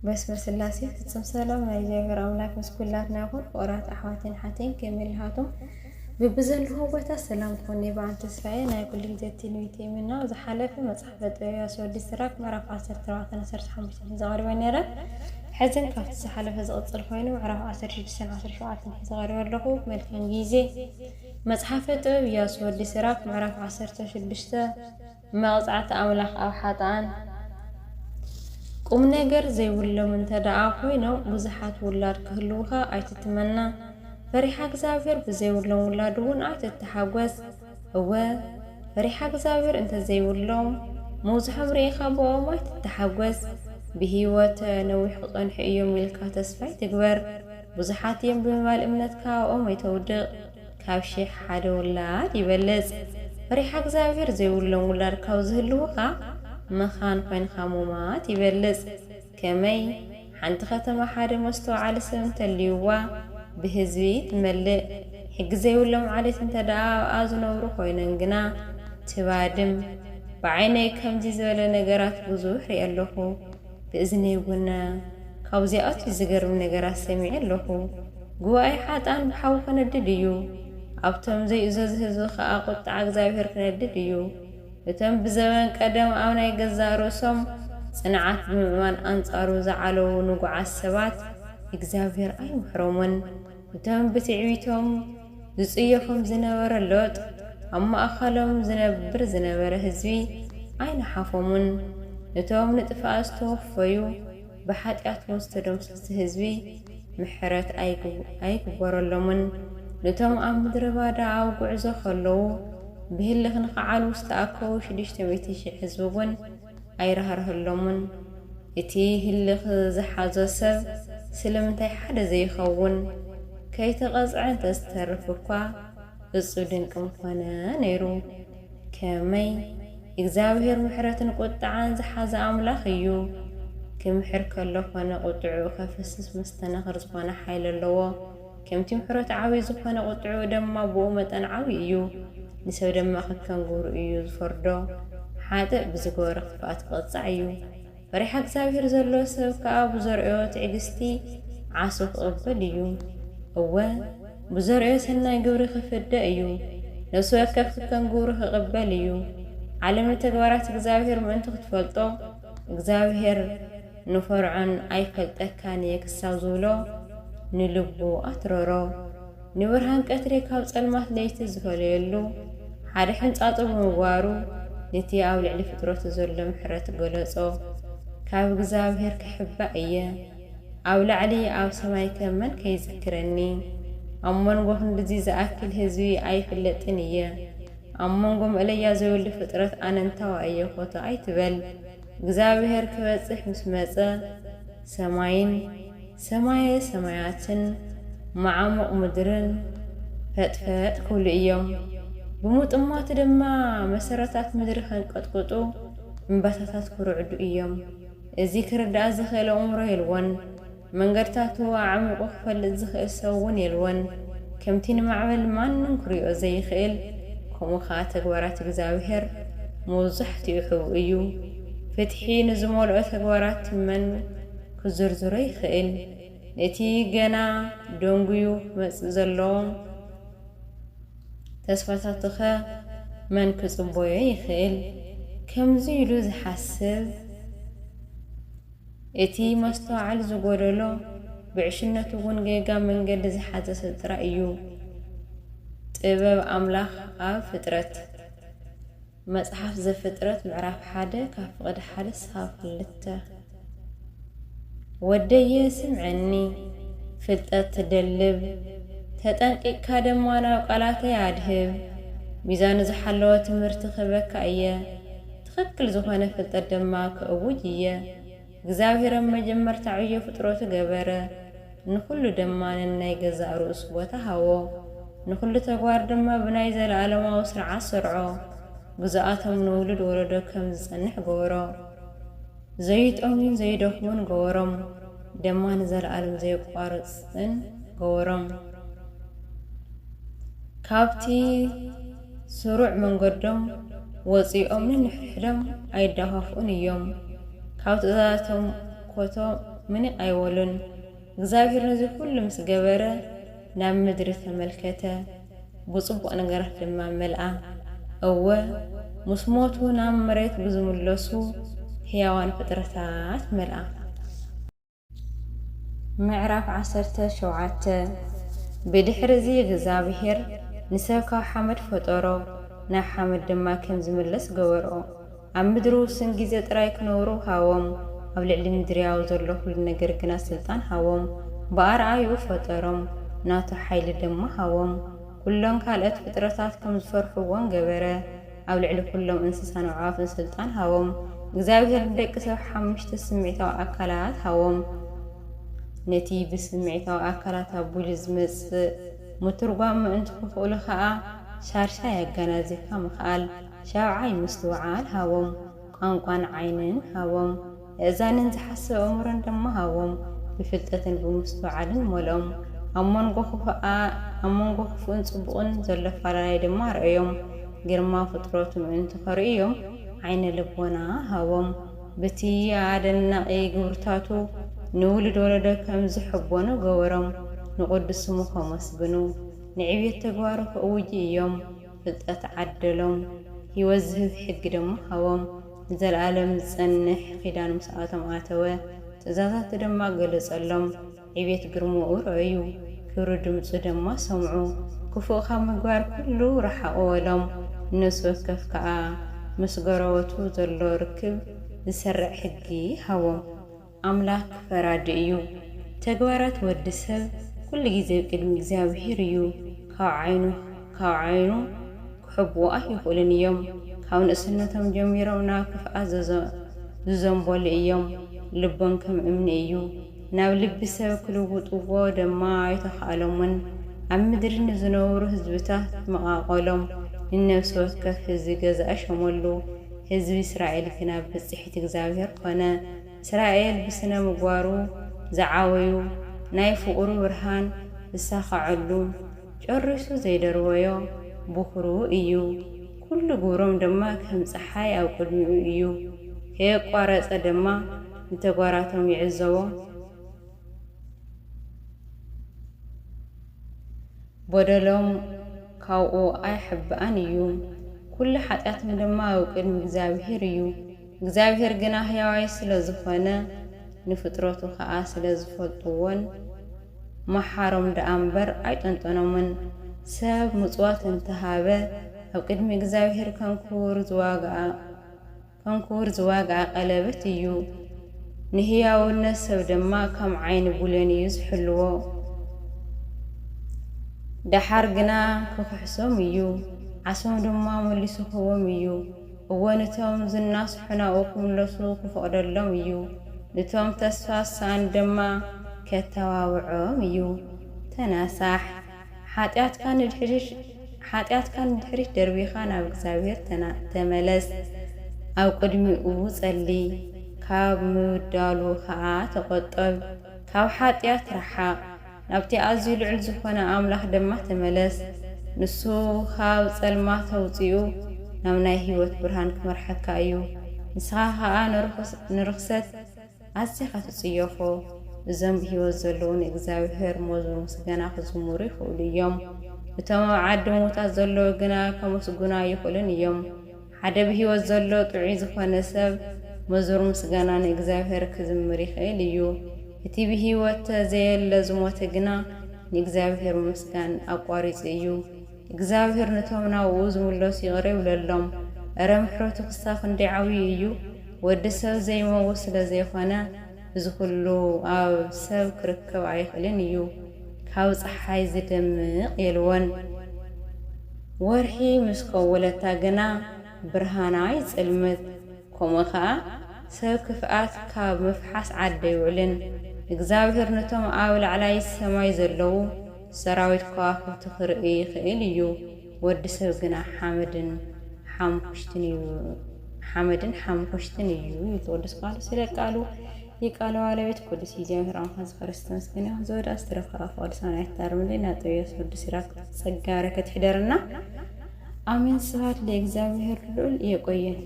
بسم سلاسي فتصم سلام نايجيغر أملاك مسكولاتنا يكون فقرات أحواتين حاتين كميل هاتم ببزل هو بتا سلام تخوني بعن تسفعي ناي كل جدتين ويتي منا وزا حالفة مصحفة يا سودي سراك معرف 10 زغاري وينيرا حزن كافت سحالفة زغطر خوينو معرف 10 زغاري ورلقو ملكن جيزي مصحفة يا سودي سراك معرف 10 مغزعة أملاك أو حاتان قوم نجر زي ولا من تدعى خوينو بزحات ولاد كهلوها أيتتمنى فريحة زافر بزي ولا ولادون أيتتحوز هو فريحة زافر أنت زي ولا موز حمري خابو ما يتتحوز بهيوت نوي حقن حيو ملكا تسفاي تكبر بزحات يم بمال امنتك أو ما يتودق كابشي حد ولاد يبلز فريحة زافر زي ولا ولاد كوزهلوها مخان خوين خامومات يبلز كمي حنت ختم حد مستوى على سن تليوا بهزوي تملئ حق زي ولا معلت انت دعا ازنورو خويننجنا تبادم بعيني كم زيزولا نقرات بزوح ريالوخو بإذني قلنا كوزيات يزقرم نقرات سميع اللوخو قوة اي حاتان بحاو كندديو ابتم زي ازاز هزو خاقوت عقزاوهر كندديو እቶም ብዘመን ቀደም ኣብ ናይ ገዛ ርእሶም ጽንዓት ብምእማን ኣንጻሩ ዝዓለዉ ንጉዓት ሰባት እግዚኣብሔር ኣይምሕሮምን እቶም ብትዕቢቶም ዝጽየፎም ዝነበረ ሎጥ ኣብ ማእኸሎም ዝነብር ዝነበረ ህዝቢ ኣይነሓፎምን እቶም ንጥፋእ ዝተወፈዩ ብሓጢኣቶም ዝተደምሰሱ ህዝቢ ምሕረት ኣይግበረሎምን ነቶም ኣብ ምድረ ባዳ ኣብ ጉዕዞ ከለዉ بهلخ نقعال وستأكو شديش تميتي شي حزبون أي رهرهلومن إتي هلخ زحازو سب سلمتي حدا زي خون كي تغزعن تسترفكوا الصدن كمخوانا نيرو كامي إغزاوهر محرة قطعان زحاز أملاخيو كمحر كاللخوانا قطعو خفسس مستنخر زخوانا حيل اللوا كمتي محرة عاوي زخوانا قطعو دما بومتان عاويو نسوي دم أخذ كنغور إيو فردو حاتق بزغور خفات قطع إيو فريحة زافير زلو سبكا بزرعو تعجستي عاسوخ قبل إيو هو بزرعو سنة يقوري خفد إيو نسوي كف كنغور قبل إيو علم تقوارات زافير من تخطفلطو زافير نفرعن أي فلتكان يكساو زولو نلبو أترورو نورهان كتري كابس المات ليت زفليلو حد حنصاطو مغوارو نتي او لعلي فطرت زول محرت غلصو كاب غزابهر كحبا ايه او لعلي او سماي كمن كيذكرني امون غون دزي زاكل هزوي اي فلطن ايه امون غوم اليا زول فطرت اننتو ايه فوتو اي تبل غزابهر كبصح مسمصه سماياتن معمق مدرن فتفت كل يوم بموت أمات دما مسارات مدر خنقطقطو انباتات كرعدو ايام الذكر دا زخيل عمره يلون منغرتاتو عمق خفل الزخيل سوون يلون كمتين معمل ما ننكريو زي خيل كومو خاتق ورات غزاوهر موزحتي يحو ايو فتحين زمولو تغورات من كزرزري خيل نتي جنا دونغيو مسزلون تسفتاتخا من كصبويا يخيل كم زيلو زحسب اتي مستعل زغودلو بعشنته ونجا من قد زحات سترأيو طبب املاح اب فطرت مصحف زفطرت معرف حدا كفقد حدا صافلته ودي سمعني فلطت تدلب تطنقق كدمانا قالاتي ادهب ميزان زحلو تمرت خبك ايه تخكل زخانه فلطت دما كوجيه እግዚአብሔር መጀመር ታዕየ ፍጥሮት ገበረ ንኩሉ ደማን ናይ ገዛ ሩስ ቦታ ሃዎ ንኩሉ ተግባር ድማ ብናይ ዘለዓለማው ስርዓት ሰርዖ ግዛአቶም ንውልድ ወለዶ ከም ዝጸንሕ ገበሮ ዘይጦምን ዘይደኽሙን ገበሮም ደማን ዘለዓለም ዘይቋርጽን ገበሮም ካብቲ ስሩዕ መንገዶም ወፂኦም ንሕድሕዶም ኣይዳኻፉን እዮም ካብቲ ዛቶም ምን አይወሉን እግዚአብሔር ነዚህ ሁሉ ምስ ገበረ ናብ ምድሪ ተመልከተ ብጽቡቕ ነገራት ድማ መልአ እወ ምስ ሞቱ ናብ መሬት ብዝምለሱ ሕያዋን ፍጥረታት መልአ ምዕራፍ 17 ብድሕሪዚ እግዚአብሔር ንሰብ ካብ ሓመድ ፈጠሮ ናብ ሓመድ ድማ ከም ዝምለስ ገበሮ ኣብ ምድሪ ውስን ግዜ ጥራይ ክነብሩ ሃቦም ኣብ ልዕሊ ምድርያዊ ዘሎ ኩሉ ነገር ግና ስልጣን ሃቦም ብኣርኣዩ ፈጠሮም ናቱ ሓይሊ ድማ ሃቦም ኩሎም ካልኦት ፍጥረታት ከም ዝፈርሕዎን ገበረ ኣብ ልዕሊ ኩሎም እንስሳን ኣዕዋፍን ስልጣን ሃቦም እግዚአብሔር ንደቂ ሰብ 5 ስምዒታዊ ኣካላት ሃቦም ነቲ ብስምዒታዊ ኣካላት ኣቡሉ ዝመጽእ ምትርጓም ምእንቲ ክኽእሉ ከዓ ሻርሻ የገናዝብካ ምኽኣል ሻብዓይ ምስትውዓል ሃቦም ቋንቋን ዓይንን ሃቦም እዛንን ዝሓስብ እሙርን ድማ ሃቦም ብፍልጠትን ብምስትውዓልን ሞልኦም ኣብ መንጎ ክፉእን ጽቡቕን ዘሎ ኣፈላላይ ድማ ርአዮም ግርማ ፍጥረቱ ምእንቲ ኸርእዮም ዓይነ ልቦና ሃቦም በቲ ኣደናቒ ግብርታቱ ንውልድ ወለዶ ከም ዝሕቦኑ ገበሮም ንቅዱስ ስሙ ከመስግኑ ንዕብየት ተግባሩ ከእውጅ እዮም ፍልጠት ዓደሎም ህይወት ዝህብ ሕጊ ድማ ሃቦም ንዘለኣለም ዝጸንሕ ኺዳን ምስኣቶም ኣተወ ትእዛዛት ድማ ገለጸሎም ዕብየት ግርምኡ ረአዩ ክብሪ ድምፁ ድማ ሰምዑ ክፉእ ካብ ምግባር ኩሉ ረሓቕወሎም ነፍሲ ወከፍ ከዓ ምስ ገረበቱ ዘሎ ርክብ ዝሰርዕ ሕጊ ሃቦም ኣምላክ ፈራዲ እዩ ተግባራት ወዲ ሰብ ኩሉ ግዜ ቅድሚ እግዚአብሔር እዩ ካብ ዓይኑ ክሕብኡ ኣይኽእሉን እዮም ካብ ንእስነቶም ጀሚሮም ናብ ክፍኣት ዝዘንበሉ እዮም ልቦም ከም እምኒ እዩ ናብ ልቢ ሰብ ክልውጥዎ ድማ ኣይተኻእሎምን ኣብ ምድሪ ንዝነብሩ ህዝብታት መቓቐሎም ንነፍሲ ወከፍ ህዝቢ ገዛእ ሸመሉ ህዝቢ እስራኤል ግና ብጽሒት እግዚአብሔር ኮነ እስራኤል ብስነ ምግባሩ ዝዓወዩ ናይ ፍቕሩ ብርሃን ዝሳኸዐሉ ጨሪሱ ዘይደርወዮ ብኹሩ እዩ ኩሉ ግብሮም ድማ ከም ፀሓይ ኣብ ቅድሚኡ እዩ ከየቋረፀ ድማ ንተግባራቶም ይዕዘቦ በደሎም ካብኡ ኣይሕብአን እዩ ኩሉ ሓጢአቶም ድማ ኣብ ቅድሚ እግዚአብሔር እዩ እግዚአብሔር ግና ሕያዋይ ስለ ዝኾነ ንፍጥረቱ ከዓ ስለ ዝፈልጥዎን መሓሮም ደኣ እምበር ኣይጠንጠኖምን ሰብ ምጽዋት እንተሃበ ኣብ ቅድሚ እግዚአብሔር ከም ክቡር ዝዋግአ ቀለበት እዩ ንህያውነት ሰብ ድማ ከም ዓይኒ ቡለን እዩ ዝሕልዎ ደሓር ግና ክክሕሶም እዩ ዓሶም ድማ መሊሱ ክህቦም እዩ እወ ነቶም ዝናስሑ ናብኡ ክምለሱ ክፈቕደሎም እዩ ነቶም ተስፋ ዝሰኣኑ ድማ ከተዋውዖም እዩ ተናሳሕ ሓጢአትካ ንድሕሪት ደርቢኻ ናብ እግዚአብሔር ተመለስ ኣብ ቅድሚኡ ጸሊ ካብ ምብዳሉ ከዓ ተቆጠብ ካብ ሓጢአት ረሓቕ ናብቲ ኣዝዩ ልዑል ዝኾነ ኣምላኽ ድማ ተመለስ ንሱ ካብ ጸልማት ተውፅኡ ናብ ናይ ህይወት ብርሃን ክመርሐካ እዩ ንስኻ ከዓ ንርክሰት ኣዝኻ ትጽየፎ እዞም ብሂወት ዘለዉ ንእግዚአብሔር መዝሙር ምስጋና ክዝሙሩ ይኽእሉ እዮም እቶም ኣብ ዓዲ ምዉታት ዘለዉ ግና ከመስጉና ይኽእሉን እዮም ሓደ ብሂወት ዘሎ ጥዑይ ዝኾነ ሰብ መዝሙር ምስጋና ንእግዚአብሔር ክዝምር ይኽእል እዩ እቲ ብሂወት ዘየለ ዝሞተ ግና ንእግዚአብሔር ምስጋን ኣቋሪጹ እዩ እግዚአብሔር ነቶም ናብኡ ዝምለሱ ይቕር ይብለሎም እረ ምሕረቱ ክሳብ ክንደይ ዓብዪ እዩ ወዲ ሰብ ዘይመውት ስለ ዘይኾነ እዚ ኩሉ ኣብ ሰብ ክርከብ ኣይኽእልን እዩ ካብ ፀሓይ ዝደምቕ የልወን ወርሒ ምስ ከወለታ ግና ብርሃና ይጽልመት ከምኡ ከዓ ሰብ ክፍኣት ካብ ምፍሓስ ዓደ ይውዕልን እግዚአብሔር ነቶም ኣብ ላዕላይ ሰማይ ዘለዉ ሰራዊት ከዋክብቲ ክርኢ ይኽእል እዩ ወዲ ሰብ ግና ሓመድን ሓሙሽትን እዩ ይትወደስ ቃሉ ስለ ቃሉ የቃለ ባለቤት ቅዱስ እግዚአብሔር አምላክ ክርስቶስ ግን ዘወዳ አስተረፈራ ፋልሳና ያታርምልና ጠየስ ቅዱስ ይራክ ጸጋ በረከት ይደርና አሜን። ስብሐት ለእግዚአብሔር ልዑል። ይቆየን።